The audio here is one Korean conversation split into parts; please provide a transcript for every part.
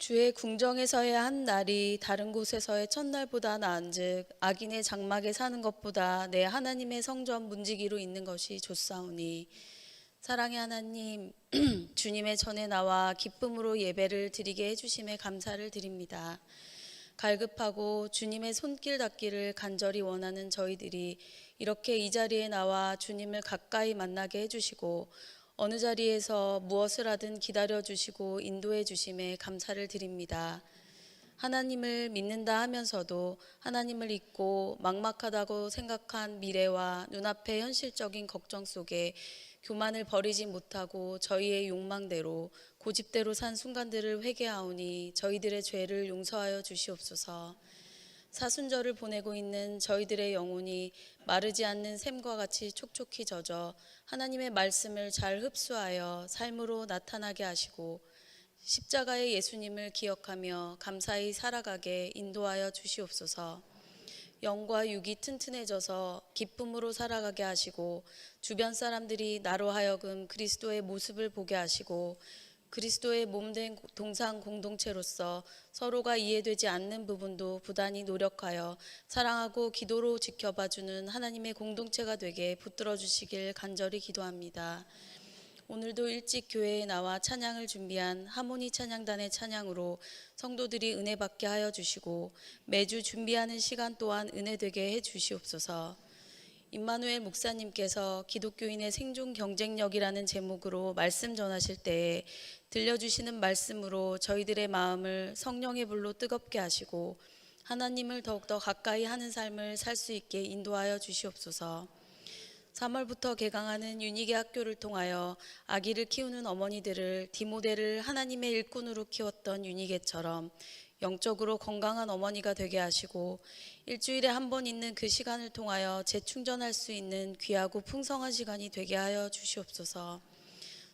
주의 궁정에서의 한 날이 다른 곳에서의 첫날보다 나은즉 악인의 장막에 사는 것보다 내 하나님의 성전 문지기로 있는 것이 좋사오니. 사랑의 하나님, 주님의 전에 나와 기쁨으로 예배를 드리게 해주심에 감사를 드립니다. 갈급하고 주님의 손길 닿기를 간절히 원하는 저희들이 이렇게 이 자리에 나와 주님을 가까이 만나게 해주시고 어느 자리에서 무엇을 하든 기다려주시고 인도해 주심에 감사를 드립니다. 하나님을 믿는다 하면서도 하나님을 잊고 막막하다고 생각한 미래와 눈앞의 현실적인 걱정 속에 교만을 버리지 못하고 저희의 욕망대로 고집대로 산 순간들을 회개하오니 저희들의 죄를 용서하여 주시옵소서. 사순절을 보내고 있는 저희들의 영혼이 마르지 않는 샘과 같이 촉촉히 젖어 하나님의 말씀을 잘 흡수하여 삶으로 나타나게 하시고 십자가의 예수님을 기억하며 감사히 살아가게 인도하여 주시옵소서. 영과 육이 튼튼해져서 기쁨으로 살아가게 하시고 주변 사람들이 나로 하여금 그리스도의 모습을 보게 하시고 그리스도의 몸된 동상 공동체로서 서로가 이해되지 않는 부분도 부단히 노력하여 사랑하고 기도로 지켜봐주는 하나님의 공동체가 되게 붙들어 주시길 간절히 기도합니다. 오늘도 일찍 교회에 나와 찬양을 준비한 하모니 찬양단의 찬양으로 성도들이 은혜 받게 하여 주시고 매주 준비하는 시간 또한 은혜 되게 해 주시옵소서. 임마누엘 목사님께서 기독교인의 생존 경쟁력이라는 제목으로 말씀 전하실 때에 들려주시는 말씀으로 저희들의 마음을 성령의 불로 뜨겁게 하시고 하나님을 더욱더 가까이 하는 삶을 살 수 있게 인도하여 주시옵소서. 3월부터 개강하는 윤희계 학교를 통하여 아기를 키우는 어머니들을 디모델을 하나님의 일꾼으로 키웠던 윤희계처럼 영적으로 건강한 어머니가 되게 하시고 일주일에 한 번 있는 그 시간을 통하여 재충전할 수 있는 귀하고 풍성한 시간이 되게 하여 주시옵소서.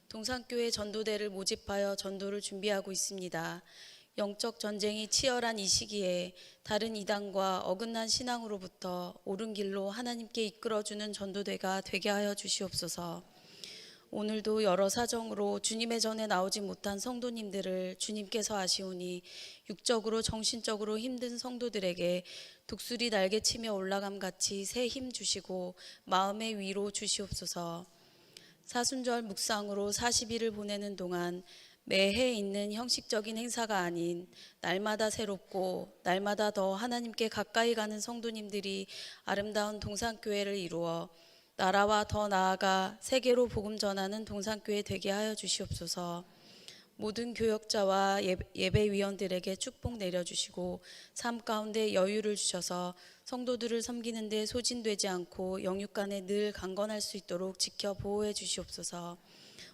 동산교회 전도대를 모집하여 전도를 준비하고 있습니다. 영적 전쟁이 치열한 이 시기에 다른 이단과 어긋난 신앙으로부터 옳은 길로 하나님께 이끌어주는 전도대가 되게 하여 주시옵소서. 오늘도 여러 사정으로 주님의 전에 나오지 못한 성도님들을 주님께서 아시오니 육적으로 정신적으로 힘든 성도들에게 독수리 날개치며 올라감같이 새 힘 주시고 마음의 위로 주시옵소서. 사순절 묵상으로 40일을 보내는 동안 매해 있는 형식적인 행사가 아닌 날마다 새롭고 날마다 더 하나님께 가까이 가는 성도님들이 아름다운 동산교회를 이루어 나라와 더 나아가 세계로 복음 전하는 동산교회 되게 하여 주시옵소서. 모든 교역자와 예배위원들에게 축복 내려주시고 삶 가운데 여유를 주셔서 성도들을 섬기는 데 소진되지 않고 영육간에 늘 강건할 수 있도록 지켜 보호해 주시옵소서.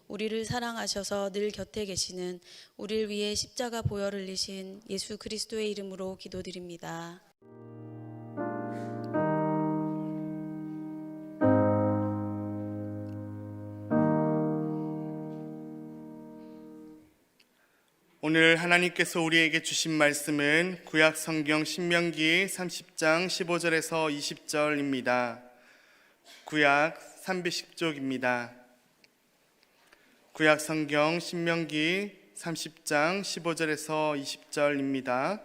우리를 사랑하셔서 늘 곁에 계시는 우리를 위해 십자가 보혈 흘리신 예수 그리스도의 이름으로 기도드립니다. 오늘 하나님께서 우리에게 주신 말씀은 구약 성경 신명기 30장 15절에서 20절입니다. 구약 310쪽입니다. 구약 성경 신명기 30장 15절에서 20절입니다.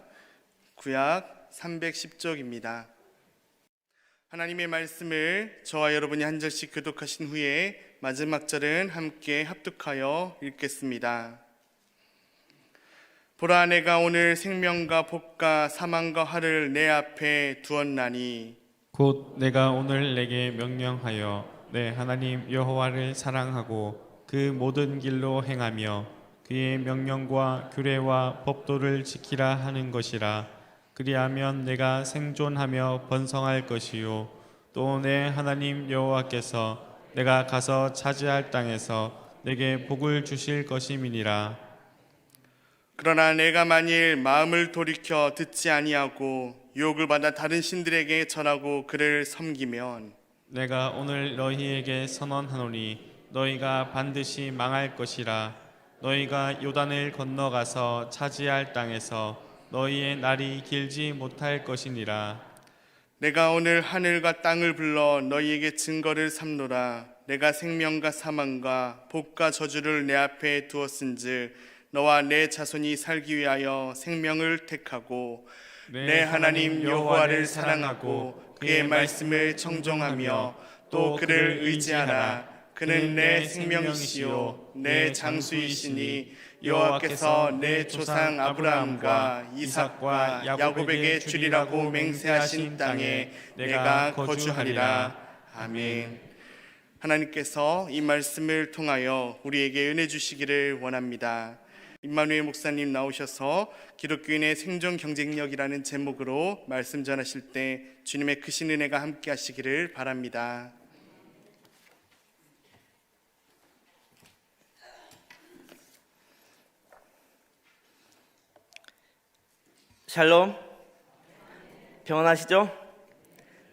구약 310쪽입니다. 하나님의 말씀을 저와 여러분이 한 절씩 교독하신 후에 마지막 절은 함께 합독하여 읽겠습니다. 보라, 내가 오늘 생명과 복과 사망과 화를 내 앞에 두었나니 곧 내가 오늘 내게 명령하여 내 하나님 여호와를 사랑하고 그 모든 길로 행하며 그의 명령과 규례와 법도를 지키라 하는 것이라. 그리하면 내가 생존하며 번성할 것이요 또 내 하나님 여호와께서 내가 가서 차지할 땅에서 내게 복을 주실 것임이니라. 그러나 내가 만일 마음을 돌이켜 듣지 아니하고 유혹을 받아 다른 신들에게 절하고 그를 섬기면 내가 오늘 너희에게 선언하노니 너희가 반드시 망할 것이라. 너희가 요단을 건너가서 차지할 땅에서 너희의 날이 길지 못할 것이니라. 내가 오늘 하늘과 땅을 불러 너희에게 증거를 삼노라. 내가 생명과 사망과 복과 저주를 내 앞에 두었은즉 너와 내 자손이 살기 위하여 생명을 택하고 내 하나님 여호와를 사랑하고 그의 말씀을 청종하며 또 그를 의지하라. 그는 내 생명이시요 내 장수이시니 여호와께서 내 조상 아브라함과 이삭과 야곱에게 주리라고 맹세하신 땅에 내가 거주하리라. 아멘. 하나님께서 이 말씀을 통하여 우리에게 은혜 주시기를 원합니다. 임마누엘 목사님 나오셔서 기독교인의 생존 경쟁력이라는 제목으로 말씀 전하실 때 주님의 크신 은혜가 함께 하시기를 바랍니다. 샬롬, 평안하시죠?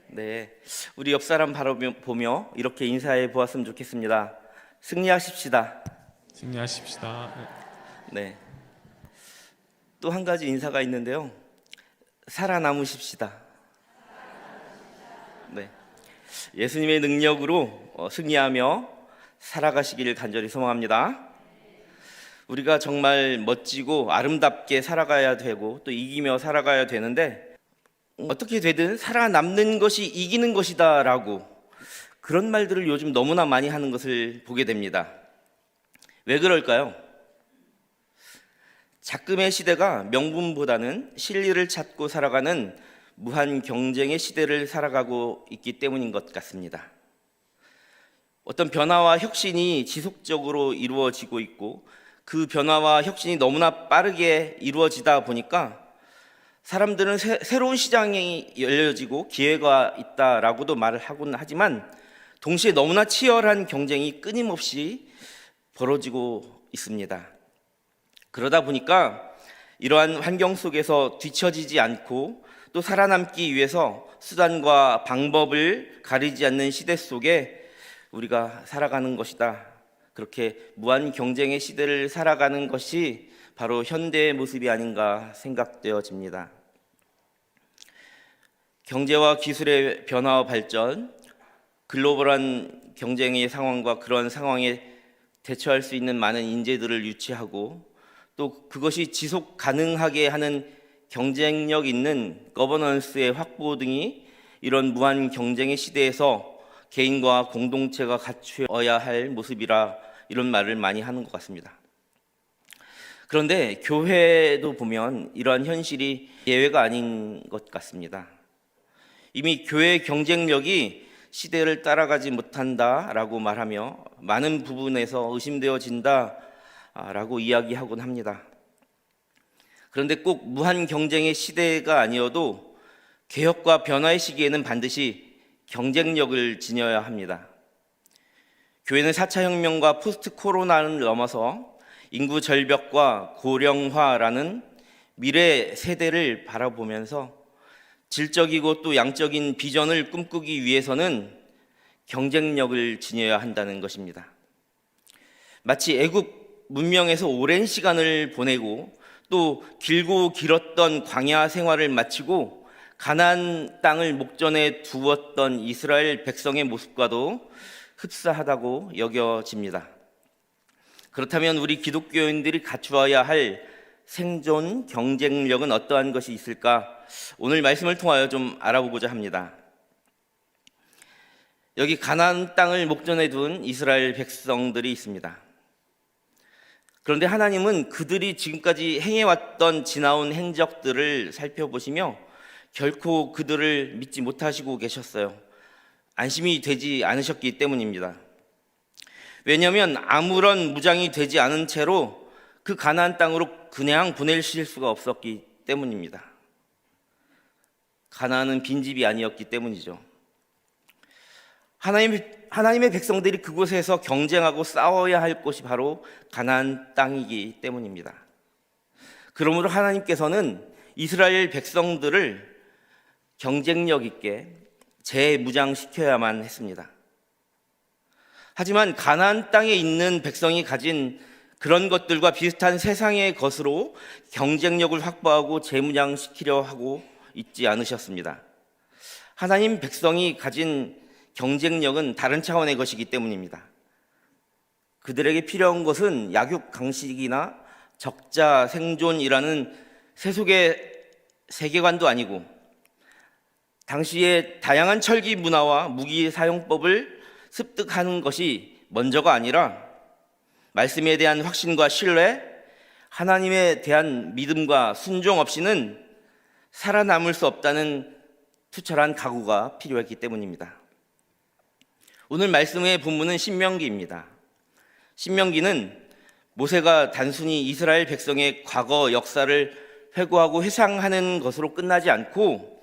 네, 우리 옆 사람 바라보며 이렇게 인사해 보았으면 좋겠습니다. 승리하십시다. 승리하십시다. 네, 또 한 가지 인사가 있는데요. 살아남으십시다. 네, 예수님의 능력으로 승리하며 살아가시기를 간절히 소망합니다. 우리가 정말 멋지고 아름답게 살아가야 되고 또 이기며 살아가야 되는데 어떻게 되든 살아남는 것이 이기는 것이다 라고 그런 말들을 요즘 너무나 많이 하는 것을 보게 됩니다. 왜 그럴까요? 작금의 시대가 명분보다는 실리를 찾고 살아가는 무한 경쟁의 시대를 살아가고 있기 때문인 것 같습니다. 어떤 변화와 혁신이 지속적으로 이루어지고 있고 그 변화와 혁신이 너무나 빠르게 이루어지다 보니까 사람들은 새로운 시장이 열려지고 기회가 있다라고도 말을 하곤 하지만 동시에 너무나 치열한 경쟁이 끊임없이 벌어지고 있습니다. 그러다 보니까 이러한 환경 속에서 뒤처지지 않고 또 살아남기 위해서 수단과 방법을 가리지 않는 시대 속에 우리가 살아가는 것이다. 그렇게 무한 경쟁의 시대를 살아가는 것이 바로 현대의 모습이 아닌가 생각되어집니다. 경제와 기술의 변화와 발전, 글로벌한 경쟁의 상황과 그런 상황에 대처할 수 있는 많은 인재들을 유치하고 또 그것이 지속 가능하게 하는 경쟁력 있는 거버넌스의 확보 등이 이런 무한 경쟁의 시대에서 개인과 공동체가 갖추어야 할 모습이라 이런 말을 많이 하는 것 같습니다. 그런데 교회도 보면 이러한 현실이 예외가 아닌 것 같습니다. 이미 교회의 경쟁력이 시대를 따라가지 못한다라고 말하며 많은 부분에서 의심되어진다라고 이야기하곤 합니다. 그런데 꼭 무한 경쟁의 시대가 아니어도 개혁과 변화의 시기에는 반드시 경쟁력을 지녀야 합니다. 교회는 4차 혁명과 포스트 코로나를 넘어서 인구 절벽과 고령화라는 미래 세대를 바라보면서 질적이고 또 양적인 비전을 꿈꾸기 위해서는 경쟁력을 지녀야 한다는 것입니다. 마치 애굽 문명에서 오랜 시간을 보내고 또 길고 길었던 광야 생활을 마치고 가나안 땅을 목전에 두었던 이스라엘 백성의 모습과도 흡사하다고 여겨집니다. 그렇다면 우리 기독교인들이 갖추어야 할 생존 경쟁력은 어떠한 것이 있을까? 오늘 말씀을 통하여 좀 알아보고자 합니다. 여기 가나안 땅을 목전에 둔 이스라엘 백성들이 있습니다. 그런데 하나님은 그들이 지금까지 행해왔던 지나온 행적들을 살펴보시며 결코 그들을 믿지 못하시고 계셨어요. 안심이 되지 않으셨기 때문입니다. 왜냐하면 아무런 무장이 되지 않은 채로 그 가나안 땅으로 그냥 보내실 수가 없었기 때문입니다. 가나안은 빈집이 아니었기 때문이죠. 하나님의 백성들이 그곳에서 경쟁하고 싸워야 할 곳이 바로 가나안 땅이기 때문입니다. 그러므로 하나님께서는 이스라엘 백성들을 경쟁력 있게 재무장시켜야만 했습니다. 하지만 가나안 땅에 있는 백성이 가진 그런 것들과 비슷한 세상의 것으로 경쟁력을 확보하고 재무장시키려 하고 있지 않으셨습니다. 하나님 백성이 가진 경쟁력은 다른 차원의 것이기 때문입니다. 그들에게 필요한 것은 약육 강식이나 적자 생존이라는 세속의 세계관도 아니고 당시의 다양한 철기 문화와 무기 사용법을 습득하는 것이 먼저가 아니라 말씀에 대한 확신과 신뢰, 하나님에 대한 믿음과 순종 없이는 살아남을 수 없다는 투철한 각오가 필요했기 때문입니다. 오늘 말씀의 본문은 신명기입니다. 신명기는 모세가 단순히 이스라엘 백성의 과거 역사를 회고하고 회상하는 것으로 끝나지 않고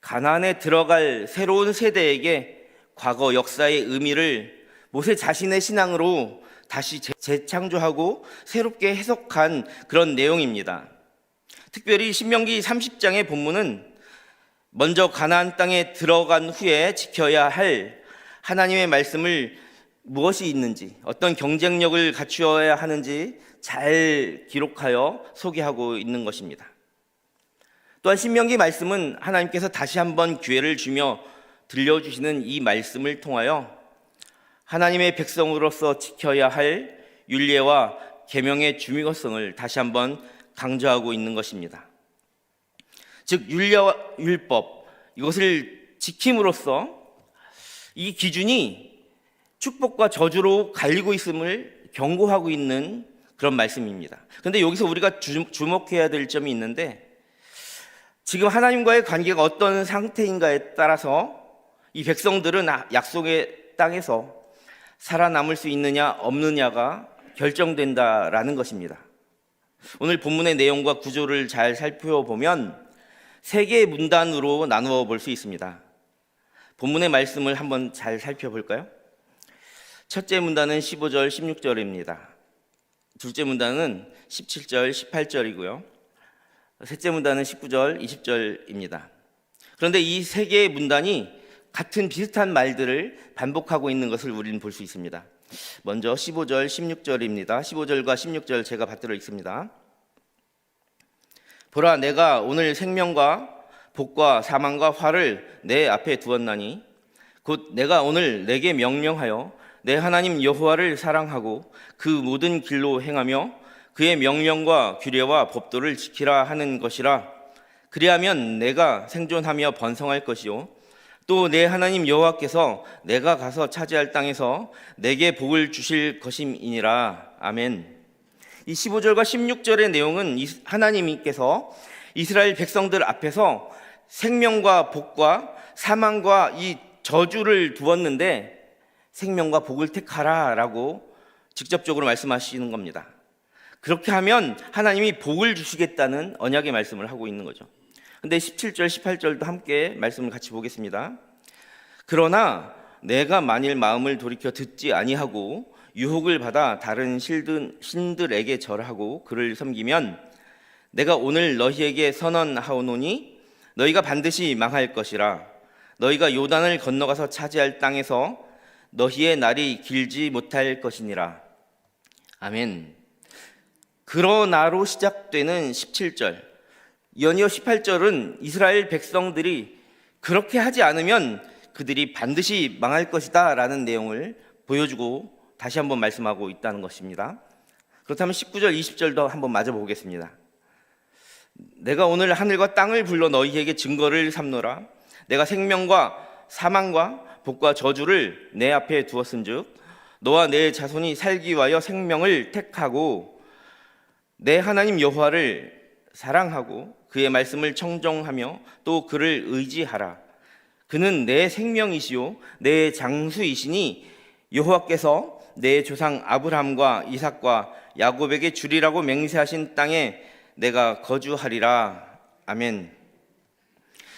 가나안에 들어갈 새로운 세대에게 과거 역사의 의미를 모세 자신의 신앙으로 다시 재창조하고 새롭게 해석한 그런 내용입니다. 특별히 신명기 30장의 본문은 먼저 가나안 땅에 들어간 후에 지켜야 할 하나님의 말씀을 무엇이 있는지, 어떤 경쟁력을 갖추어야 하는지 잘 기록하여 소개하고 있는 것입니다. 또한 신명기 말씀은 하나님께서 다시 한번 기회를 주며 들려주시는 이 말씀을 통하여 하나님의 백성으로서 지켜야 할 율례와 계명의 중요성을 다시 한번 강조하고 있는 것입니다. 즉 율례와 율법, 이것을 지킴으로써 이 기준이 축복과 저주로 갈리고 있음을 경고하고 있는 그런 말씀입니다. 그런데 여기서 우리가 주목해야 될 점이 있는데, 지금 하나님과의 관계가 어떤 상태인가에 따라서 이 백성들은 약속의 땅에서 살아남을 수 있느냐 없느냐가 결정된다라는 것입니다. 오늘 본문의 내용과 구조를 잘 살펴보면 세 개의 문단으로 나누어 볼 수 있습니다. 본문의 말씀을 한번 잘 살펴볼까요? 첫째 문단은 15절, 16절입니다. 둘째 문단은 17절, 18절이고요. 셋째 문단은 19절, 20절입니다. 그런데 이 세 개의 문단이 같은 비슷한 말들을 반복하고 있는 것을 우리는 볼 수 있습니다. 먼저 15절, 16절입니다. 15절과 16절 제가 받들어 읽습니다. 보라, 내가 오늘 생명과 복과 사망과 화를 내 앞에 두었나니 곧 내가 오늘 내게 명령하여 내 하나님 여호와를 사랑하고 그 모든 길로 행하며 그의 명령과 규례와 법도를 지키라 하는 것이라. 그리하면 내가 생존하며 번성할 것이요 또 내 하나님 여호와께서 내가 가서 차지할 땅에서 내게 복을 주실 것임이니라. 아멘. 이 15절과 16절의 내용은 하나님께서 이스라엘 백성들 앞에서 생명과 복과 사망과 이 저주를 두었는데 생명과 복을 택하라 라고 직접적으로 말씀하시는 겁니다. 그렇게 하면 하나님이 복을 주시겠다는 언약의 말씀을 하고 있는 거죠. 근데 17절, 18절도 함께 말씀을 같이 보겠습니다. 그러나 내가 만일 마음을 돌이켜 듣지 아니하고 유혹을 받아 다른 신들에게 절하고 그를 섬기면 내가 오늘 너희에게 선언하오노니 너희가 반드시 망할 것이라. 너희가 요단을 건너가서 차지할 땅에서 너희의 날이 길지 못할 것이니라. 아멘. 그러나로 시작되는 17절, 연이어 18절은 이스라엘 백성들이 그렇게 하지 않으면 그들이 반드시 망할 것이다 라는 내용을 보여주고 다시 한번 말씀하고 있다는 것입니다. 그렇다면 19절, 20절도 한번 맞아 보겠습니다. 내가 오늘 하늘과 땅을 불러 너희에게 증거를 삼노라. 내가 생명과 사망과 복과 저주를 내 앞에 두었은즉 너와 내 자손이 살기 위하여 생명을 택하고 내 하나님 여호와를 사랑하고 그의 말씀을 청종하며 또 그를 의지하라. 그는 내 생명이시요 내 장수이시니 여호와께서 내 조상 아브라함과 이삭과 야곱에게 주리라고 맹세하신 땅에 내가 거주하리라. 아멘.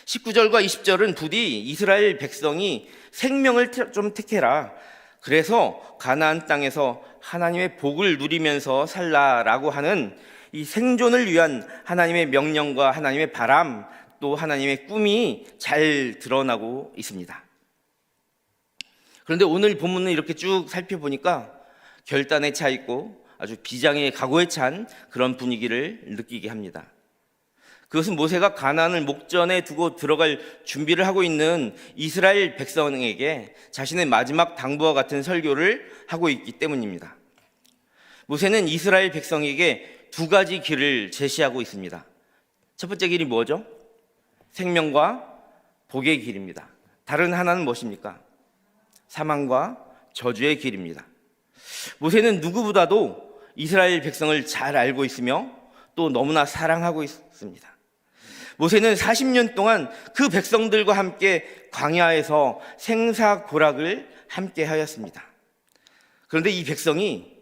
19절과 20절은 부디 이스라엘 백성이 생명을 좀 택해라. 그래서 가나안 땅에서 하나님의 복을 누리면서 살라라고 하는 이 생존을 위한 하나님의 명령과 하나님의 바람, 또 하나님의 꿈이 잘 드러나고 있습니다. 그런데 오늘 본문을 이렇게 쭉 살펴보니까 결단에 차 있고 아주 비장의 각오에 찬 그런 분위기를 느끼게 합니다. 그것은 모세가 가나안을 목전에 두고 들어갈 준비를 하고 있는 이스라엘 백성에게 자신의 마지막 당부와 같은 설교를 하고 있기 때문입니다. 모세는 이스라엘 백성에게 두 가지 길을 제시하고 있습니다. 첫 번째 길이 뭐죠? 생명과 복의 길입니다. 다른 하나는 무엇입니까? 사망과 저주의 길입니다. 모세는 누구보다도 이스라엘 백성을 잘 알고 있으며 또 너무나 사랑하고 있습니다. 모세는 40년 동안 그 백성들과 함께 광야에서 생사고락을 함께 하였습니다. 그런데 이 백성이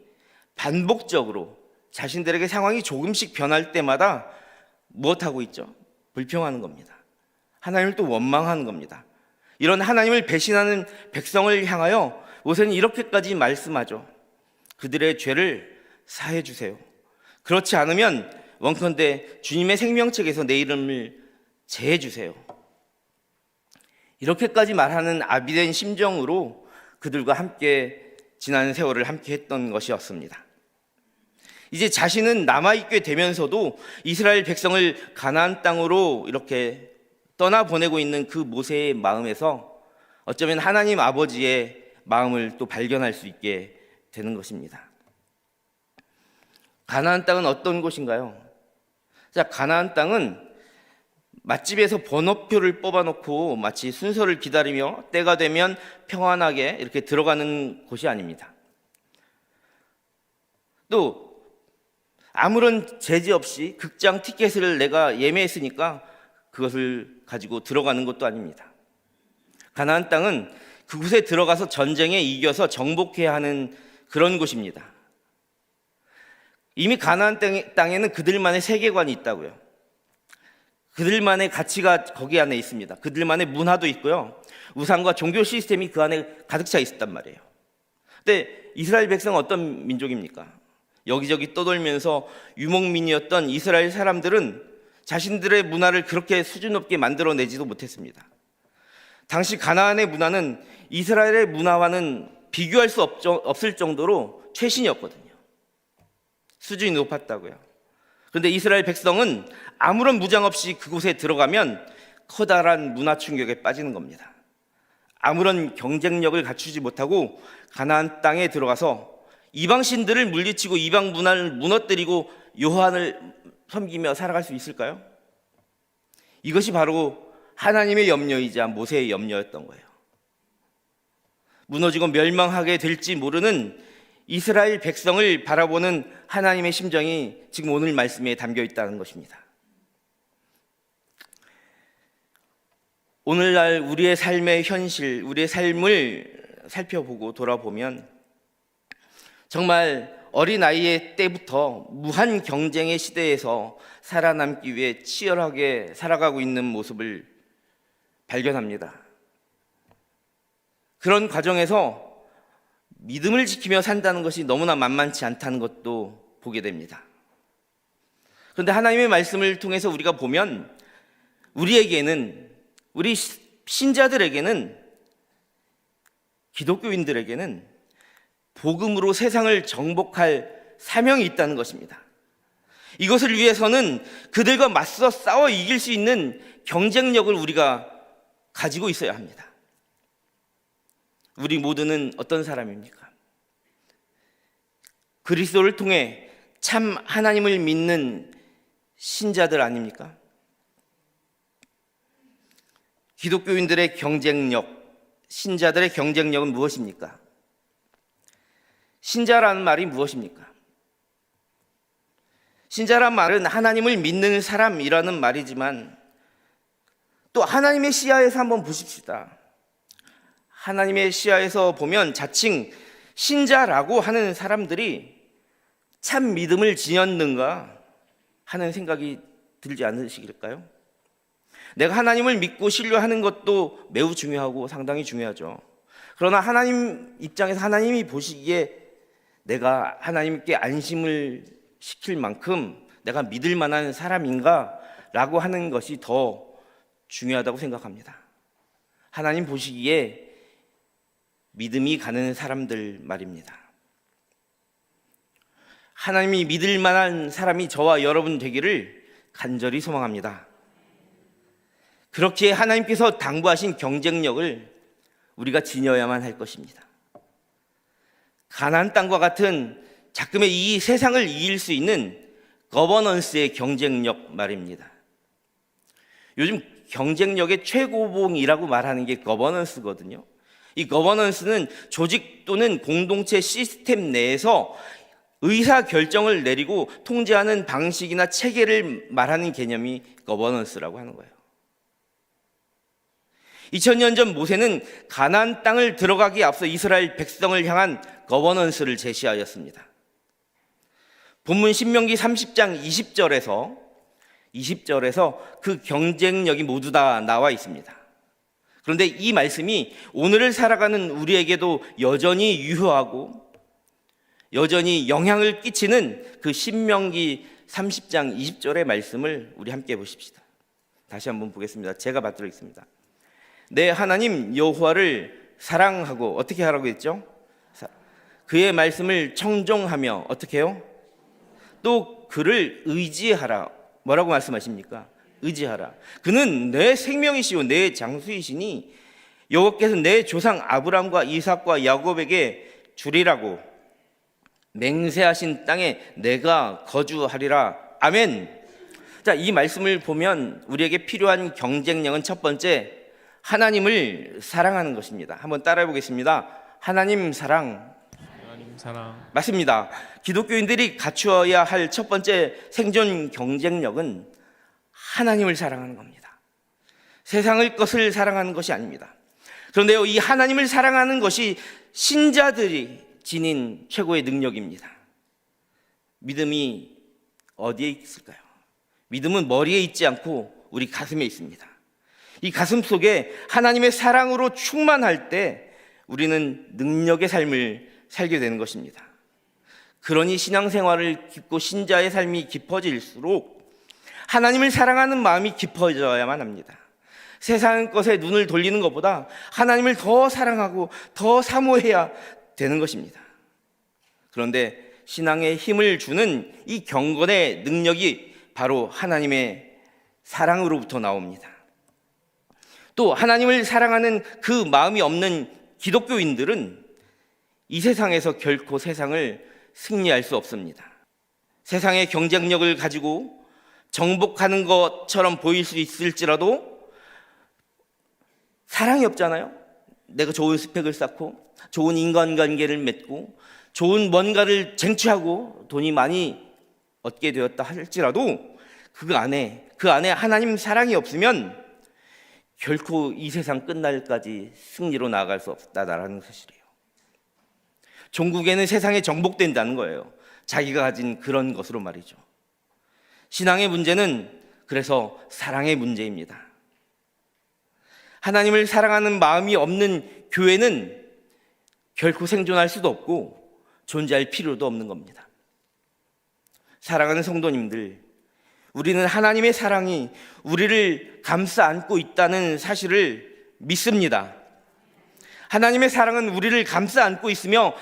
반복적으로 자신들에게 상황이 조금씩 변할 때마다 무엇하고 있죠? 불평하는 겁니다. 하나님을 또 원망하는 겁니다. 이런 하나님을 배신하는 백성을 향하여 모세는 이렇게까지 말씀하죠. 그들의 죄를 사해 주세요. 그렇지 않으면 원컨대 주님의 생명책에서 내 이름을 제해 주세요. 이렇게까지 말하는 아비된 심정으로 그들과 함께 지난 세월을 함께 했던 것이었습니다. 이제 자신은 남아있게 되면서도 이스라엘 백성을 가나안 땅으로 이렇게 떠나보내고 있는 그 모세의 마음에서 어쩌면 하나님 아버지의 마음을 또 발견할 수 있게 되는 것입니다. 가나안 땅은 어떤 곳인가요? 자, 가나안 땅은 맛집에서 번호표를 뽑아놓고 마치 순서를 기다리며 때가 되면 평안하게 이렇게 들어가는 곳이 아닙니다. 또 아무런 제지 없이 극장 티켓을 내가 예매했으니까 그것을 가지고 들어가는 것도 아닙니다. 가나안 땅은 그곳에 들어가서 전쟁에 이겨서 정복해야 하는 그런 곳입니다. 이미 가나안 땅에는 그들만의 세계관이 있다고요. 그들만의 가치가 거기 안에 있습니다. 그들만의 문화도 있고요. 우상과 종교 시스템이 그 안에 가득 차 있었단 말이에요. 근데 이스라엘 백성은 어떤 민족입니까? 여기저기 떠돌면서 유목민이었던 이스라엘 사람들은 자신들의 문화를 그렇게 수준 높게 만들어내지도 못했습니다. 당시 가나안의 문화는 이스라엘의 문화와는 비교할 수 없을 정도로 최신이었거든요. 수준이 높았다고요. 그런데 이스라엘 백성은 아무런 무장 없이 그곳에 들어가면 커다란 문화 충격에 빠지는 겁니다. 아무런 경쟁력을 갖추지 못하고 가나안 땅에 들어가서 이방 신들을 물리치고 이방 문화를 무너뜨리고 여호와를 섬기며 살아갈 수 있을까요? 이것이 바로 하나님의 염려이자 모세의 염려였던 거예요. 무너지고 멸망하게 될지 모르는 이스라엘 백성을 바라보는 하나님의 심정이 지금 오늘 말씀에 담겨 있다는 것입니다. 오늘날 우리의 삶의 현실, 우리의 삶을 살펴보고 돌아보면 정말 어린아이의 때부터 무한 경쟁의 시대에서 살아남기 위해 치열하게 살아가고 있는 모습을 발견합니다. 그런 과정에서 믿음을 지키며 산다는 것이 너무나 만만치 않다는 것도 보게 됩니다. 그런데 하나님의 말씀을 통해서 우리가 보면 우리에게는, 우리 신자들에게는, 기독교인들에게는 복음으로 세상을 정복할 사명이 있다는 것입니다. 이것을 위해서는 그들과 맞서 싸워 이길 수 있는 경쟁력을 우리가 가지고 있어야 합니다. 우리 모두는 어떤 사람입니까? 그리스도를 통해 참 하나님을 믿는 신자들 아닙니까? 기독교인들의 경쟁력, 신자들의 경쟁력은 무엇입니까? 신자라는 말이 무엇입니까? 신자란 말은 하나님을 믿는 사람이라는 말이지만 또 하나님의 시야에서 한번 보십시다. 하나님의 시야에서 보면 자칭 신자라고 하는 사람들이 참 믿음을 지녔는가 하는 생각이 들지 않으실까요? 내가 하나님을 믿고 신뢰하는 것도 매우 중요하고 상당히 중요하죠. 그러나 하나님 입장에서 하나님이 보시기에 내가 하나님께 안심을 시킬 만큼 내가 믿을 만한 사람인가 라고 하는 것이 더 중요하다고 생각합니다. 하나님 보시기에 믿음이 가는 사람들 말입니다. 하나님이 믿을 만한 사람이 저와 여러분 되기를 간절히 소망합니다. 그렇게 하나님께서 당부하신 경쟁력을 우리가 지녀야만 할 것입니다. 가나안 땅과 같은 작금의 이 세상을 이길 수 있는 거버넌스의 경쟁력 말입니다. 요즘 경쟁력의 최고봉이라고 말하는 게 거버넌스거든요. 이 거버넌스는 조직 또는 공동체 시스템 내에서 의사 결정을 내리고 통제하는 방식이나 체계를 말하는 개념이 거버넌스라고 하는 거예요. 2000년 전 모세는 가나안 땅을 들어가기에 앞서 이스라엘 백성을 향한 거버넌스를 제시하였습니다. 본문 신명기 30장 20절에서 그 경쟁력이 모두 다 나와 있습니다. 그런데 이 말씀이 오늘을 살아가는 우리에게도 여전히 유효하고 여전히 영향을 끼치는 그 신명기 30장 20절의 말씀을 우리 함께 보십시다. 다시 한번 보겠습니다. 제가 받들겠습니다. 내 하나님 여호와를 사랑하고 어떻게 하라고 했죠? 그의 말씀을 청종하며 어떻게 해요? 또 그를 의지하라. 뭐라고 말씀하십니까? 의지하라. 그는 내 생명이시오 내 장수이시니 여호와께서 내 조상 아브람과 이삭과 야곱에게 주리라고 맹세하신 땅에 내가 거주하리라. 아멘. 자, 이 말씀을 보면 우리에게 필요한 경쟁력은 첫 번째, 하나님을 사랑하는 것입니다. 한번 따라해 보겠습니다. 하나님 사랑. 하나님 사랑. 맞습니다. 기독교인들이 갖추어야 할 첫 번째 생존 경쟁력은 하나님을 사랑하는 겁니다. 세상의 것을 사랑하는 것이 아닙니다. 그런데요, 이 하나님을 사랑하는 것이 신자들이 지닌 최고의 능력입니다. 믿음이 어디에 있을까요? 믿음은 머리에 있지 않고 우리 가슴에 있습니다. 이 가슴 속에 하나님의 사랑으로 충만할 때 우리는 능력의 삶을 살게 되는 것입니다. 그러니 신앙생활을 깊고 신자의 삶이 깊어질수록 하나님을 사랑하는 마음이 깊어져야만 합니다. 세상 것에 눈을 돌리는 것보다 하나님을 더 사랑하고 더 사모해야 되는 것입니다. 그런데 신앙에 힘을 주는 이 경건의 능력이 바로 하나님의 사랑으로부터 나옵니다. 또 하나님을 사랑하는 그 마음이 없는 기독교인들은 이 세상에서 결코 세상을 승리할 수 없습니다. 세상의 경쟁력을 가지고 정복하는 것처럼 보일 수 있을지라도 사랑이 없잖아요. 내가 좋은 스펙을 쌓고 좋은 인간관계를 맺고 좋은 뭔가를 쟁취하고 돈이 많이 얻게 되었다 할지라도 그 안에 하나님 사랑이 없으면 결코 이 세상 끝날까지 승리로 나아갈 수 없다라는 사실이에요. 종국에는 세상에 정복된다는 거예요. 자기가 가진 그런 것으로 말이죠. 신앙의 문제는 그래서 사랑의 문제입니다. 하나님을 사랑하는 마음이 없는 교회는 결코 생존할 수도 없고 존재할 필요도 없는 겁니다. 사랑하는 성도님들, 우리는 하나님의 사랑이 우리를 감싸 안고 있다는 사실을 믿습니다. 하나님의 사랑은 우리를 감싸 안고 있으며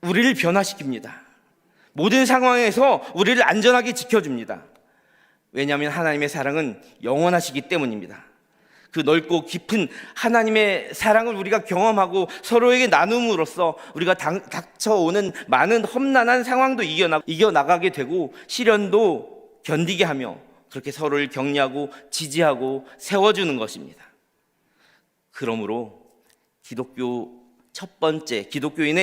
우리를 변화시킵니다. 모든 상황에서 우리를 안전하게 지켜줍니다. 왜냐하면 하나님의 사랑은 영원하시기 때문입니다. 그 넓고 깊은 하나님의 사랑을 우리가 경험하고 서로에게 나눔으로써 우리가 닥쳐오는 많은 험난한 상황도 이겨나가게 되고 시련도 견디게 하며 그렇게 서로를 격려하고 지지하고 세워주는 것입니다. 그러므로 기독교인의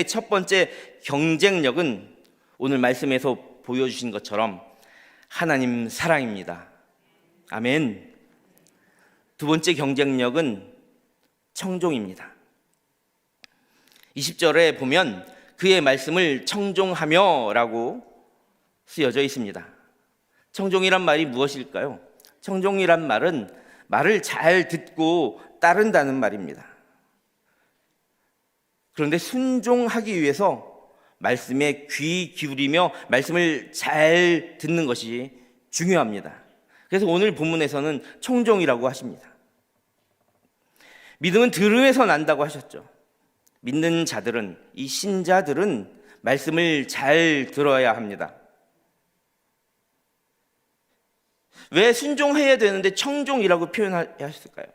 첫 번째 경쟁력은 오늘 말씀에서 보여주신 것처럼 하나님 사랑입니다. 아멘. 두 번째 경쟁력은 청종입니다. 20절에 보면 그의 말씀을 청종하며 라고 쓰여져 있습니다. 청종이란 말이 무엇일까요? 청종이란 말은 말을 잘 듣고 따른다는 말입니다. 그런데 순종하기 위해서 말씀에 귀 기울이며 말씀을 잘 듣는 것이 중요합니다. 그래서 오늘 본문에서는 청종이라고 하십니다. 믿음은 들음에서 난다고 하셨죠. 믿는 자들은, 이 신자들은 말씀을 잘 들어야 합니다. 왜 순종해야 되는데 청종이라고 표현하셨을까요?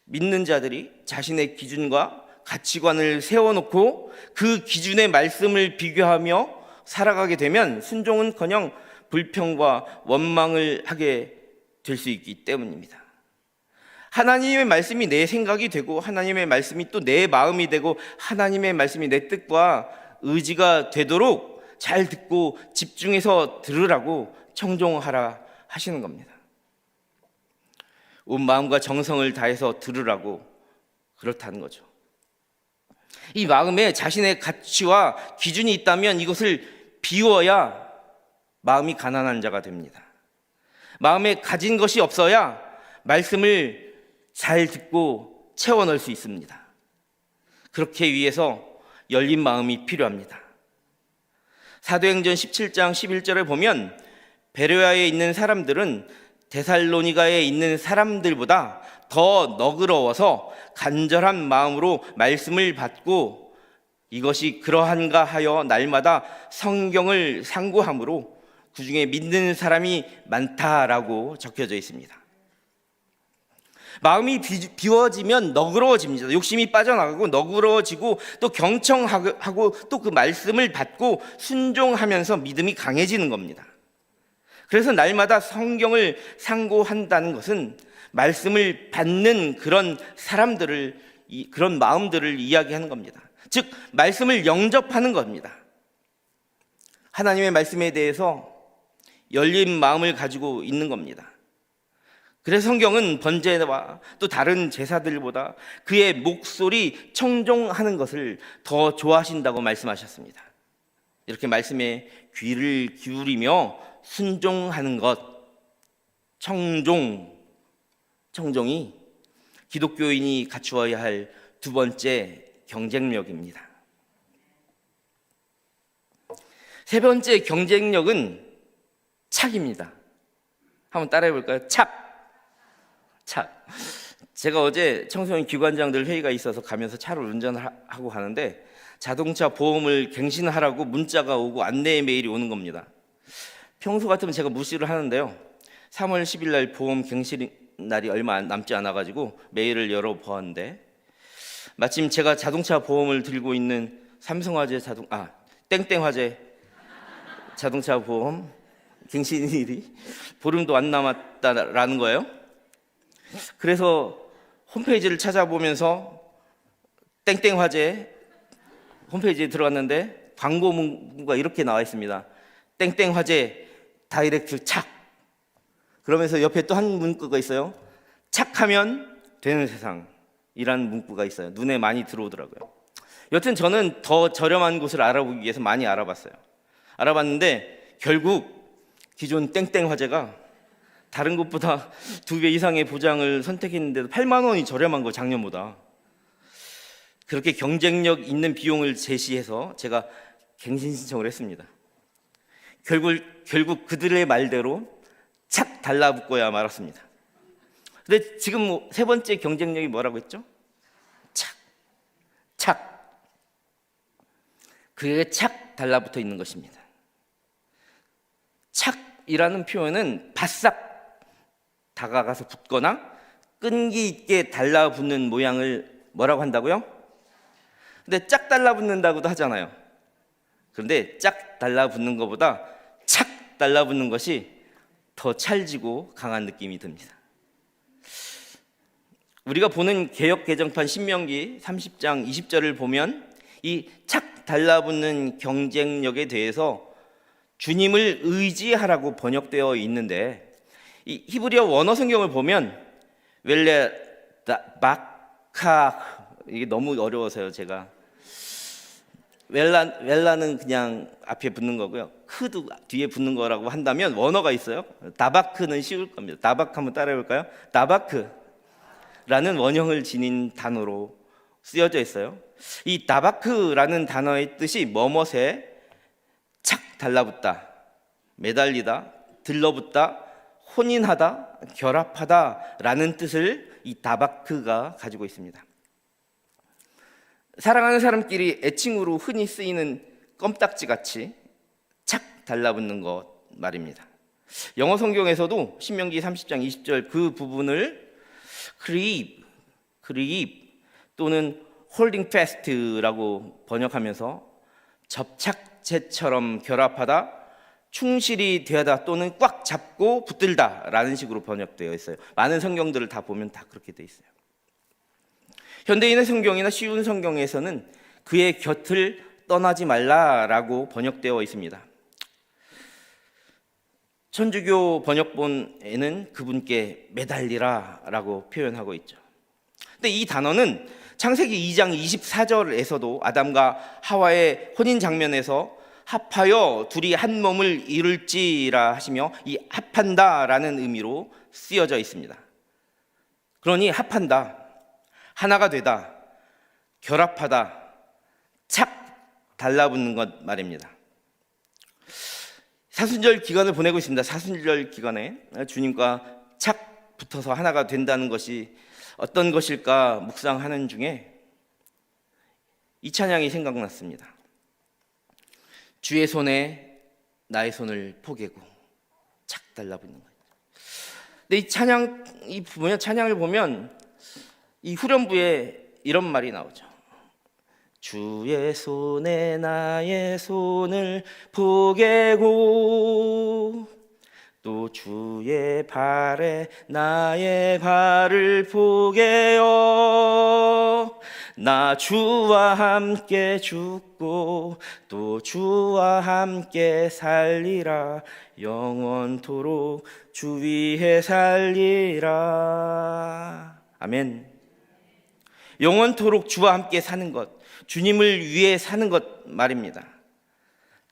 믿는 자들이 자신의 기준과 가치관을 세워놓고 그 기준의 말씀을 비교하며 살아가게 되면 순종은커녕 불평과 원망을 하게 될 수 있기 때문입니다. 하나님의 말씀이 내 생각이 되고 하나님의 말씀이 또 내 마음이 되고 하나님의 말씀이 내 뜻과 의지가 되도록 잘 듣고 집중해서 들으라고 청종하라 하시는 겁니다. 온 마음과 정성을 다해서 들으라고 그렇다는 거죠. 이 마음에 자신의 가치와 기준이 있다면 이것을 비워야 마음이 가난한 자가 됩니다. 마음에 가진 것이 없어야 말씀을 잘 듣고 채워 넣을 수 있습니다. 그렇게 위해서 열린 마음이 필요합니다. 사도행전 17장 11절에 보면 베레아에 있는 사람들은 데살로니가에 있는 사람들보다 더 너그러워서 간절한 마음으로 말씀을 받고 이것이 그러한가 하여 날마다 성경을 상고함으로 그 중에 믿는 사람이 많다라고 적혀져 있습니다. 마음이 비워지면 너그러워집니다. 욕심이 빠져나가고 너그러워지고 또 경청하고 또 그 말씀을 받고 순종하면서 믿음이 강해지는 겁니다. 그래서 날마다 성경을 상고한다는 것은 말씀을 받는 그런 사람들을, 그런 마음들을 이야기하는 겁니다. 즉 말씀을 영접하는 겁니다. 하나님의 말씀에 대해서 열린 마음을 가지고 있는 겁니다. 그래서 성경은 번제와 또 다른 제사들보다 그의 목소리 청종하는 것을 더 좋아하신다고 말씀하셨습니다. 이렇게 말씀에 귀를 기울이며 순종하는 것, 청종이 기독교인이 갖추어야 할 두 번째 경쟁력입니다. 세 번째 경쟁력은 착입니다. 한번 따라해 볼까요? 착. 제가 어제 청소년 기관장들 회의가 있어서 가면서 차를 운전하고 가는데 자동차 보험을 갱신하라고 문자가 오고 안내 메일이 오는 겁니다. 평소 같으면 제가 무시를 하는데요. 3월 10일 날 보험 갱신 날이 얼마 남지 않아가지고 메일을 열어보았는데 마침 제가 자동차 보험을 들고 있는 삼성화재 땡땡화재 자동차 보험 갱신일이 보름도 안 남았다라는 거예요. 그래서 홈페이지를 찾아보면서 땡땡화재 홈페이지에 들어갔는데 광고 문구가 이렇게 나와 있습니다. 땡땡화재 다이렉트 착. 그러면서 옆에 또 한 문구가 있어요. 착하면 되는 세상이라는 문구가 있어요. 눈에 많이 들어오더라고요. 여튼 저는 더 저렴한 곳을 알아보기 위해서 많이 알아봤는데 결국 기존 땡땡화재가 다른 곳보다 2배 이상의 보장을 선택했는데도 8만 원이 저렴한 거 작년보다. 그렇게 경쟁력 있는 비용을 제시해서 제가 갱신 신청을 했습니다. 결국 그들의 말대로 착 달라붙고야 말았습니다. 근데 지금 세 번째 경쟁력이 뭐라고 했죠? 착. 그게 착 달라붙어 있는 것입니다. 착이라는 표현은 바싹 다가가서 붙거나 끈기 있게 달라붙는 모양을 뭐라고 한다고요? 근데 짝 달라붙는다고도 하잖아요. 그런데 짝 달라붙는 것보다 착 달라붙는 것이 더 찰지고 강한 느낌이 듭니다. 우리가 보는 개역 개정판 신명기 30장 20절을 보면 이 착 달라붙는 경쟁력에 대해서 주님을 의지하라고 번역되어 있는데 이 히브리어 원어 성경을 보면 웰레 바카 이게 너무 어려워서요. 제가 웰라는 그냥 앞에 붙는 거고요. 크도 뒤에 붙는 거라고 한다면 원어가 있어요. 다바크는 쉬울 겁니다. 다바크 한번 따라해 볼까요? 다바크라는 원형을 지닌 단어로 쓰여져 있어요. 이 다바크라는 단어의 뜻이 뭐뭇에 착 달라붙다, 매달리다, 들러붙다, 혼인하다, 결합하다라는 뜻을 이 다바크가 가지고 있습니다. 사랑하는 사람끼리 애칭으로 흔히 쓰이는 껌딱지같이 착 달라붙는 것 말입니다. 영어 성경에서도 신명기 30장 20절 그 부분을 그립 또는 holding fast라고 번역하면서 접착 합체처럼 결합하다, 충실히 되하다 또는 꽉 잡고 붙들다 라는 식으로 번역되어 있어요. 많은 성경들을 다 보면 다 그렇게 되어 있어요. 현대인의 성경이나 쉬운 성경에서는 그의 곁을 떠나지 말라라고 번역되어 있습니다. 천주교 번역본에는 그분께 매달리라라고 표현하고 있죠. 근데 이 단어는 창세기 2장 24절에서도 아담과 하와의 혼인 장면에서 합하여 둘이 한 몸을 이룰지라 하시며 이 합한다라는 의미로 쓰여져 있습니다. 그러니 합한다, 하나가 되다, 결합하다, 착 달라붙는 것 말입니다. 사순절 기간을 보내고 있습니다. 사순절 기간에 주님과 착 붙어서 하나가 된다는 것이 어떤 것일까 묵상하는 중에 이 찬양이 생각났습니다. 주의 손에 나의 손을 포개고 착 달라붙는 거예요. 근데 이 찬양을 보면 이 후렴부에 이런 말이 나오죠. 주의 손에 나의 손을 포개고 또 주의 발에 나의 발을 포개어 나 주와 함께 죽고 또 주와 함께 살리라 영원토록 주 위에 살리라. 아멘. 영원토록 주와 함께 사는 것, 주님을 위해 사는 것 말입니다.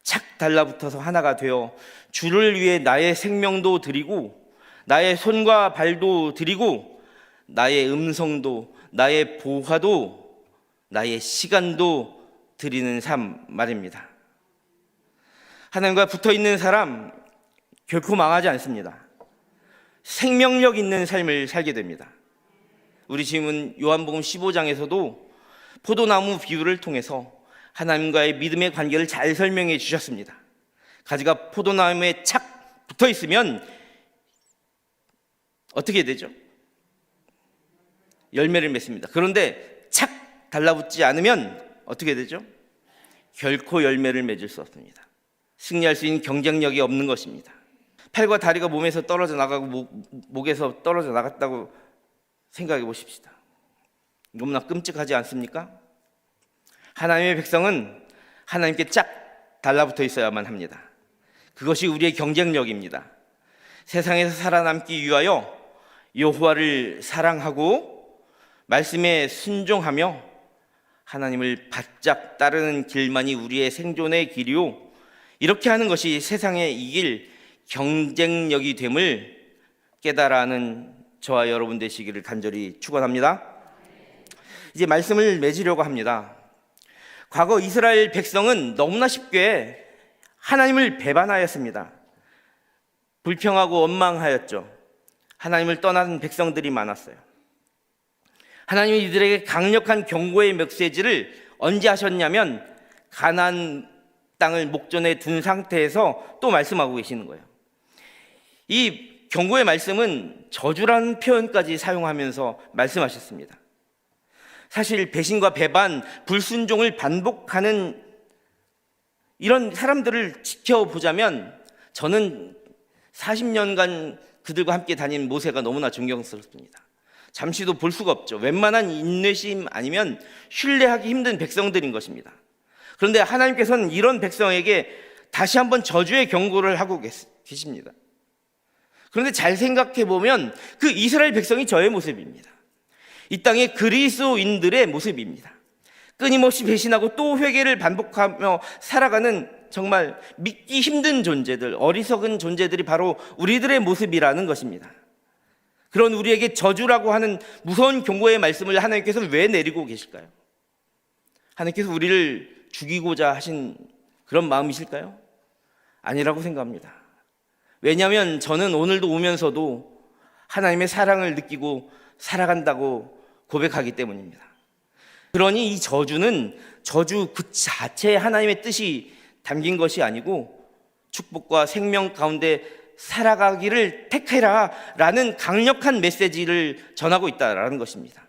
착 달라붙어서 하나가 되어 주를 위해 나의 생명도 드리고 나의 손과 발도 드리고 나의 음성도 나의 보화도 나의 시간도 드리는 삶 말입니다. 하나님과 붙어있는 사람 결코 망하지 않습니다. 생명력 있는 삶을 살게 됩니다. 우리 지금은 요한복음 15장에서도 포도나무 비유를 통해서 하나님과의 믿음의 관계를 잘 설명해 주셨습니다. 가지가 포도나무에 착 붙어 있으면 어떻게 되죠? 열매를 맺습니다. 그런데 착 달라붙지 않으면 어떻게 되죠? 결코 열매를 맺을 수 없습니다. 승리할 수 있는 경쟁력이 없는 것입니다. 팔과 다리가 몸에서 떨어져 나가고 목에서 떨어져 나갔다고 생각해 보십시다. 너무나 끔찍하지 않습니까? 하나님의 백성은 하나님께 쫙 달라붙어 있어야만 합니다. 그것이 우리의 경쟁력입니다. 세상에서 살아남기 위하여 여호와를 사랑하고 말씀에 순종하며 하나님을 바짝 따르는 길만이 우리의 생존의 길이요, 이렇게 하는 것이 세상에 이길 경쟁력이 됨을 깨달아는 저와 여러분 되시기를 간절히 축원합니다. 이제 말씀을 맺으려고 합니다. 과거 이스라엘 백성은 너무나 쉽게 하나님을 배반하였습니다. 불평하고 원망하였죠. 하나님을 떠나는 백성들이 많았어요. 하나님이 이들에게 강력한 경고의 메시지를 언제 하셨냐면 가나안 땅을 목전에 둔 상태에서 또 말씀하고 계시는 거예요. 이 경고의 말씀은 저주라는 표현까지 사용하면서 말씀하셨습니다. 사실 배신과 배반, 불순종을 반복하는 이런 사람들을 지켜보자면 저는 40년간 그들과 함께 다닌 모세가 너무나 존경스럽습니다. 잠시도 볼 수가 없죠. 웬만한 인내심 아니면 신뢰하기 힘든 백성들인 것입니다. 그런데 하나님께서는 이런 백성에게 다시 한번 저주의 경고를 하고 계십니다. 그런데 잘 생각해 보면 그 이스라엘 백성이 저의 모습입니다. 이 땅의 그리스도인들의 모습입니다. 끊임없이 배신하고 또 회개를 반복하며 살아가는 정말 믿기 힘든 존재들, 어리석은 존재들이 바로 우리들의 모습이라는 것입니다. 그런 우리에게 저주라고 하는 무서운 경고의 말씀을 하나님께서 왜 내리고 계실까요? 하나님께서 우리를 죽이고자 하신 그런 마음이실까요? 아니라고 생각합니다. 왜냐하면 저는 오늘도 오면서도 하나님의 사랑을 느끼고 살아간다고 고백하기 때문입니다. 그러니 이 저주는 저주 그 자체에 하나님의 뜻이 담긴 것이 아니고 축복과 생명 가운데 살아가기를 택해라 라는 강력한 메시지를 전하고 있다라는 것입니다.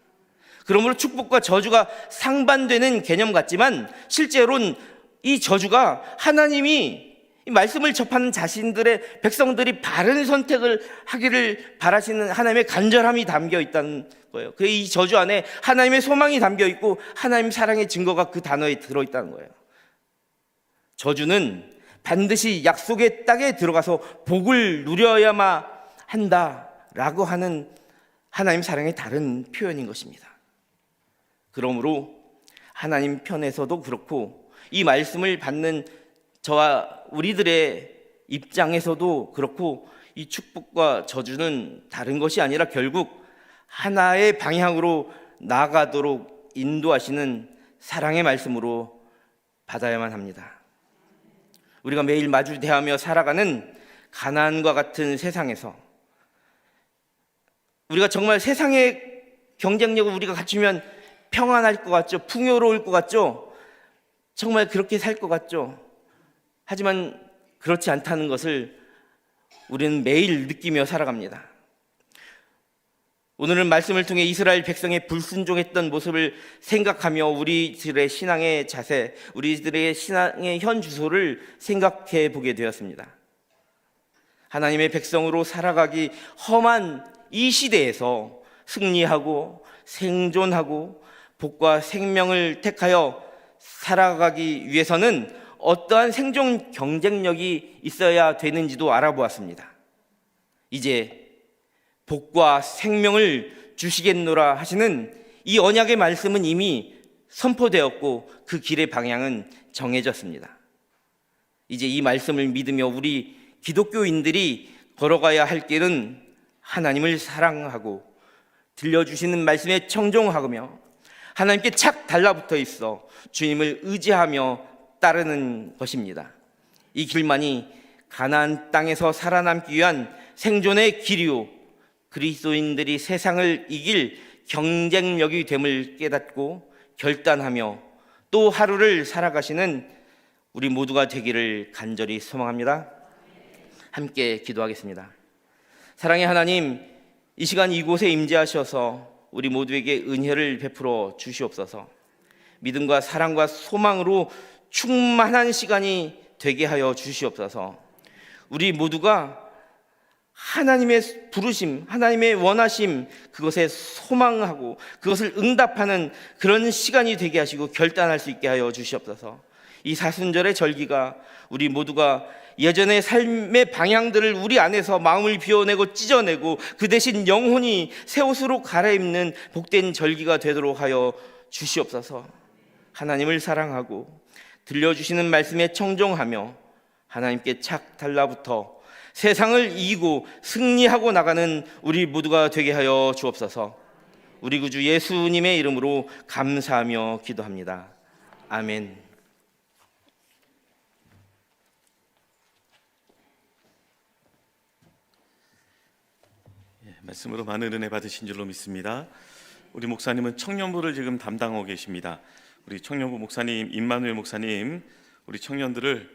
그러므로 축복과 저주가 상반되는 개념 같지만 실제로는 이 저주가 하나님이 이 말씀을 접하는 자신들의 백성들이 바른 선택을 하기를 바라시는 하나님의 간절함이 담겨 있다는 거예요. 그 이 저주 안에 하나님의 소망이 담겨 있고 하나님 사랑의 증거가 그 단어에 들어있다는 거예요. 저주는 반드시 약속의 땅에 들어가서 복을 누려야만 한다라고 하는 하나님 사랑의 다른 표현인 것입니다. 그러므로 하나님 편에서도 그렇고 이 말씀을 받는 저와 우리들의 입장에서도 그렇고 이 축복과 저주는 다른 것이 아니라 결국 하나의 방향으로 나아가도록 인도하시는 사랑의 말씀으로 받아야만 합니다. 우리가 매일 마주대하며 살아가는 가나안과 같은 세상에서 우리가 정말 세상의 경쟁력을 우리가 갖추면 평안할 것 같죠? 풍요로울 것 같죠? 정말 그렇게 살 것 같죠? 하지만 그렇지 않다는 것을 우리는 매일 느끼며 살아갑니다. 오늘은 말씀을 통해 이스라엘 백성의 불순종했던 모습을 생각하며 우리들의 신앙의 자세, 우리들의 신앙의 현 주소를 생각해 보게 되었습니다. 하나님의 백성으로 살아가기 험한 이 시대에서 승리하고 생존하고 복과 생명을 택하여 살아가기 위해서는 어떠한 생존 경쟁력이 있어야 되는지도 알아보았습니다. 이제 복과 생명을 주시겠노라 하시는 이 언약의 말씀은 이미 선포되었고 그 길의 방향은 정해졌습니다. 이제 이 말씀을 믿으며 우리 기독교인들이 걸어가야 할 길은 하나님을 사랑하고 들려주시는 말씀에 청종하며 하나님께 착 달라붙어 있어 주님을 의지하며 따르는 것입니다. 이 길만이 가나안 땅에서 살아남기 위한 생존의 길이요 그리스도인들이 세상을 이길 경쟁력이 됨을 깨닫고 결단하며 또 하루를 살아가시는 우리 모두가 되기를 간절히 소망합니다. 함께 기도하겠습니다. 사랑의 하나님, 이 시간 이곳에 임재하셔서 우리 모두에게 은혜를 베풀어 주시옵소서. 믿음과 사랑과 소망으로 충만한 시간이 되게 하여 주시옵소서. 우리 모두가 하나님의 부르심, 하나님의 원하심, 그것에 소망하고 그것을 응답하는 그런 시간이 되게 하시고 결단할 수 있게 하여 주시옵소서. 이 사순절의 절기가 우리 모두가 예전의 삶의 방향들을 우리 안에서 마음을 비워내고 찢어내고 그 대신 영혼이 새 옷으로 갈아입는 복된 절기가 되도록 하여 주시옵소서. 하나님을 사랑하고 들려주시는 말씀에 청종하며 하나님께 착 달라붙어 세상을 이기고 승리하고 나가는 우리 모두가 되게 하여 주옵소서. 우리 구주 예수님의 이름으로 감사하며 기도합니다. 아멘. 말씀으로 많은 은혜 받으신 줄로 믿습니다. 우리 목사님은 청년부를 지금 담당하고 계십니다. 우리 청년부 목사님 임마누엘 목사님, 우리 청년들을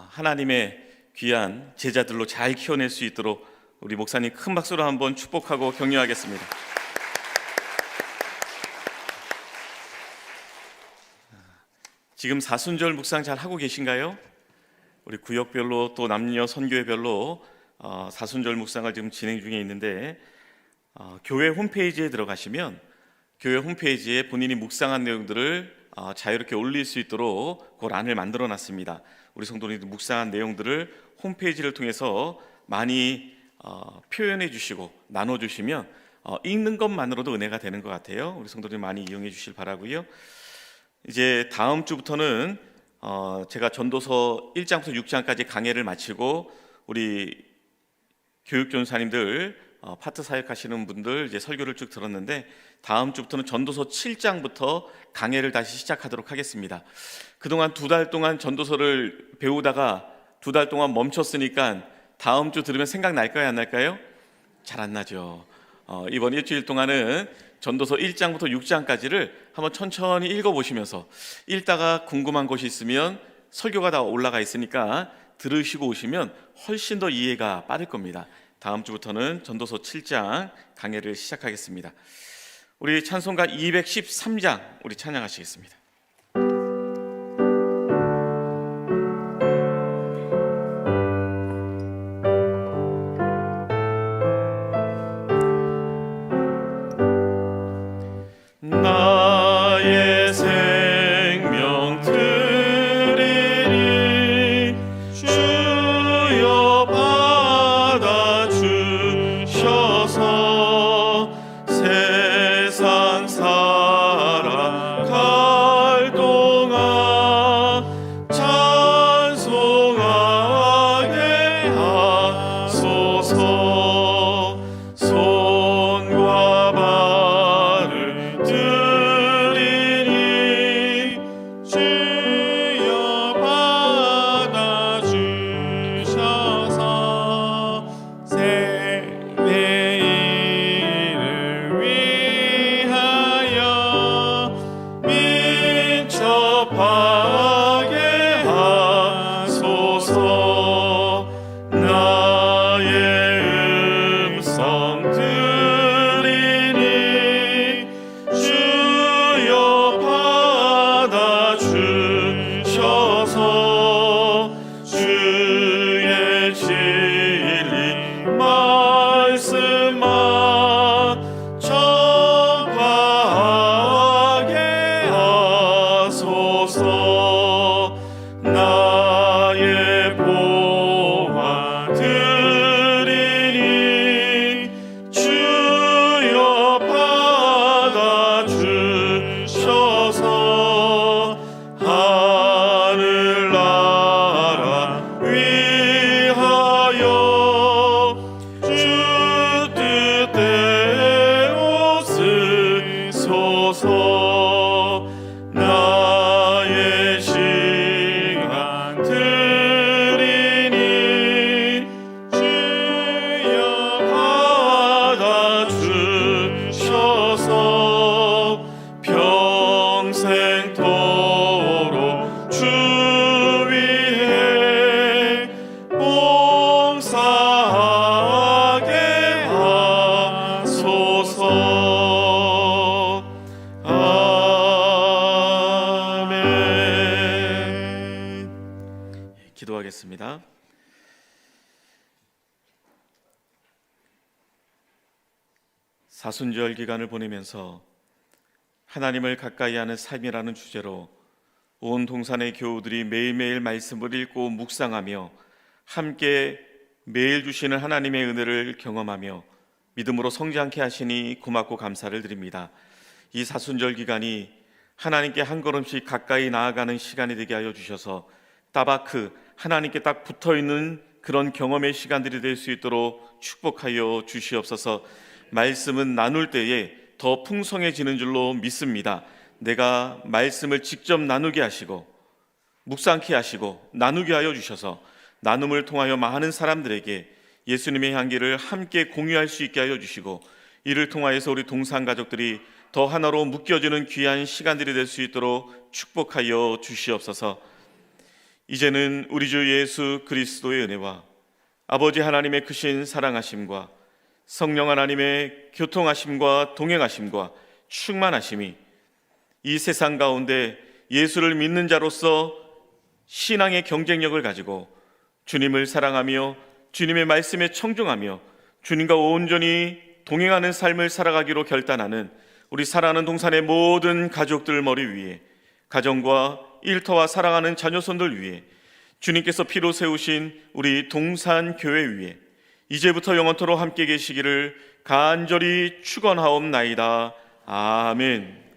하나님의 귀한 제자들로 잘 키워낼 수 있도록 우리 목사님 큰 박수로 한번 축복하고 격려하겠습니다. 지금 사순절 묵상 잘 하고 계신가요? 우리 구역별로 또 남녀 선교회별로 사순절 묵상을 지금 진행 중에 있는데 교회 홈페이지에 들어가시면 교회 홈페이지에 본인이 묵상한 내용들을 자유롭게 올릴 수 있도록 그 란을 만들어 놨습니다. 우리 성도님들 묵상한 내용들을 홈페이지를 통해서 많이 표현해 주시고 나눠 주시면 읽는 것만으로도 은혜가 되는 것 같아요. 우리 성도님 많이 이용해 주실 바라고요. 이제 다음 주부터는 제가 전도서 1장부터 6장까지 강해를 마치고 우리 교육전사님들 파트 사역하시는 분들 이제 설교를 쭉 들었는데 다음 주부터는 전도서 7장부터 강해를 다시 시작하도록 하겠습니다. 그동안 2달 동안 전도서를 배우다가 2달 동안 멈췄으니까 다음 주 들으면 생각날까요? 안 날까요? 잘 안 나죠. 이번 일주일 동안은 전도서 1장부터 6장까지를 한번 천천히 읽어보시면서 읽다가 궁금한 것이 있으면 설교가 다 올라가 있으니까 들으시고 오시면 훨씬 더 이해가 빠를 겁니다. 다음 주부터는 전도서 7장 강해를 시작하겠습니다. 우리 찬송가 213장 우리 찬양하시겠습니다. 하소서. 손과 발을 들이니 주여 받아주셔서 세대 일을 위하여 민첩하게 하소서. 나의 음성 들으니 주여 받아주셔서 주의 진리 말씀만 전파하게 하소서. 나의 보화 드리니 주여 받아주셔서 하늘나라 위하여 주 뜻대로 쓰소서. 나의 시간 드리니 주여 받아주셔서 평생토록 주 위해 봉사하게 하소서. 아멘. 기도하겠습니다. 사순절 기간을 보내면서 하나님을 가까이 하는 삶이라는 주제로 온 동산의 교우들이 매일매일 말씀을 읽고 묵상하며 함께 매일 주시는 하나님의 은혜를 경험하며 믿음으로 성장케 하시니 고맙고 감사를 드립니다. 이 사순절 기간이 하나님께 한 걸음씩 가까이 나아가는 시간이 되게 하여 주셔서 따바크 하나님께 딱 붙어있는 그런 경험의 시간들이 될 수 있도록 축복하여 주시옵소서. 말씀은 나눌 때에 더 풍성해지는 줄로 믿습니다. 내가 말씀을 직접 나누게 하시고 묵상케 하시고 나누게 하여 주셔서 나눔을 통하여 많은 사람들에게 예수님의 향기를 함께 공유할 수 있게 하여 주시고 이를 통하여서 우리 동산 가족들이 더 하나로 묶여지는 귀한 시간들이 될 수 있도록 축복하여 주시옵소서. 이제는 우리 주 예수 그리스도의 은혜와 아버지 하나님의 크신 사랑하심과 성령 하나님의 교통하심과 동행하심과 충만하심이 이 세상 가운데 예수를 믿는 자로서 신앙의 경쟁력을 가지고 주님을 사랑하며 주님의 말씀에 청중하며 주님과 온전히 동행하는 삶을 살아가기로 결단하는 우리 사랑하는 동산의 모든 가족들 머리 위에 가정과 일터와 사랑하는 자녀손들 위에 주님께서 피로 세우신 우리 동산 교회 위에 이제부터 영원토록 함께 계시기를 간절히 축원하옵나이다. 아멘.